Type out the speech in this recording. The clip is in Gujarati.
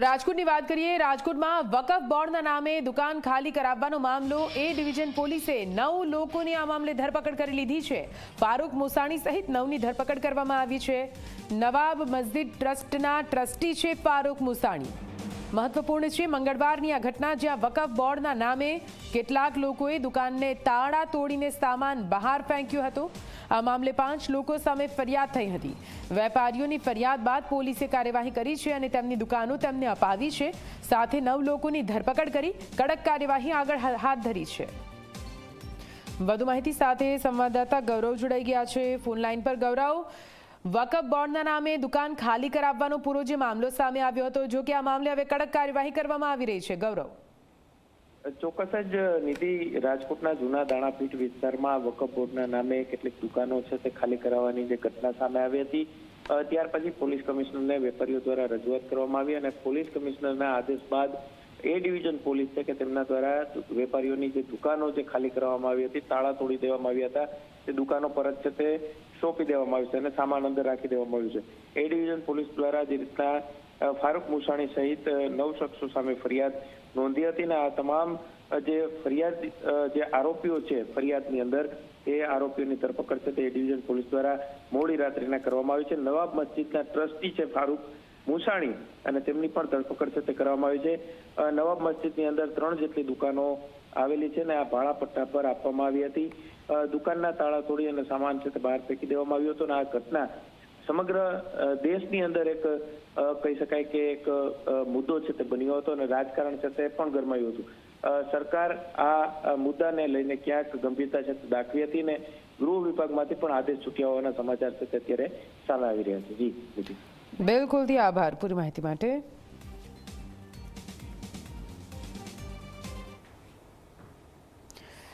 રાજકોટની વાત કરીએ। રાજકોટમાં વકફ બોર્ડના નામે દુકાન ખાલી કરાવવાનો મામલો। એ ડિવિઝન પોલીસે 9 લોકોની આ મામલે ધરપકડ કરી લીધી છે। ફારૂક મુસાણી સહિત 9ની ધરપકડ કરવામાં આવી છે। નવાબ મસ્જિદ ટ્રસ્ટના ટ્રસ્ટી છે ફારૂક મુસાણી। મહત્વપૂર્ણ છે મંગળવારની આ ઘટના, જ્યાં વકફ બોર્ડના નામે કેટલાક લોકોએ દુકાનને તાળા તોડીને સામાન બહાર ફેંક્યો હતો। આ મામલે 5 લોકો સામે ફરિયાદ થઈ હતી। વેપારીઓની ફરિયાદ બાદ પોલીસે કાર્યવાહી કરી છે અને તેમની દુકાનો તેમને અપાવી છે। સાથે 9 લોકોની ધરપકડ કરી કડક કાર્યવાહી આગળ હાથ ધરી છે। વધુ માહિતી સાથે સંવાદદાતા ગૌરવ જોડાઈ ગયા છે ફોન લાઈન પર। ગૌરવ, વકફ બોર્ડના નામે દુકાન ખાલી કરાવવાનો પૂરો જે મામલો સામે આવ્યો હતો, જો કે આ મામલે હવે કડક કાર્યવાહી કરવામાં આવી રહી છે। ગૌરવ, ચોક્કસ જ નિધિ, રાજકોટના જૂના દાણાપીઠ વિસ્તારમાં વકફ બોર્ડના નામે કેટલીક દુકાનો છે તે ખાલી કરાવવાની જે ઘટના સામે આવી હતી, ત્યાર પછી પોલીસ કમિશનરને વેપારીઓ દ્વારા રજૂઆત કરવામાં આવી અને પોલીસ કમિશનરના આદેશ બાદ એ ડિવિઝન પોલીસ છે કે તેમના દ્વારા વેપારીઓની જે દુકાનો જે ખાલી કરવામાં આવી હતી, તાળા તોડી દેવામાં આવ્યા હતા, તે દુકાનો પરત છે તે સોંપી દેવામાં આવી છે અને સામાન અંદર રાખી દેવામાં આવ્યું છે। એ ડિવિઝન પોલીસ દ્વારા જે રીતના ફારૂક મુસાણી સહિત 9 શખ્સો સામે ફરિયાદ નોંધી હતી ને આ તમામ જે ફરિયાદ જે આરોપીઓ છે ફરિયાદની અંદર, એ આરોપીઓની ધરપકડ છે તે ડિવિઝન પોલીસ દ્વારા મોડી રાત્રિના કરવામાં આવી છે। નવાબ મસ્જિદના ટ્રસ્ટી છે ફારૂક મુસાણી અને તેમની પણ ધરપકડ છે તે કરવામાં આવી છે। નવાબ મસ્જિદની અંદર 3 જેટલી દુકાનો આવેલી છે ને આ ભાડા પટ્ટા પર આપવામાં આવી હતી। દુકાનના તાળા તોડી અને સામાન છે તે બહાર ફેંકી દેવામાં આવ્યો હતો અને આ ઘટના સમગ્ર દેશની અંદર એક કહી શકાય કે એક મુદ્દો છે તે બન્યો હતો અને રાજકારણ છે તે પણ ગરમાયું હતું। સરકાર આ મુદ્દાને લઈને ક્યાંક ગંભીરતા છે તે દાખવી હતી ને ગૃહ વિભાગમાંથી પણ આદેશ છૂટ્યા હોવાના સમાચાર છે તે અત્યારે સામે આવી રહ્યા છે। જી, બિલકુલ, આભાર પૂરી માહિતી માટે।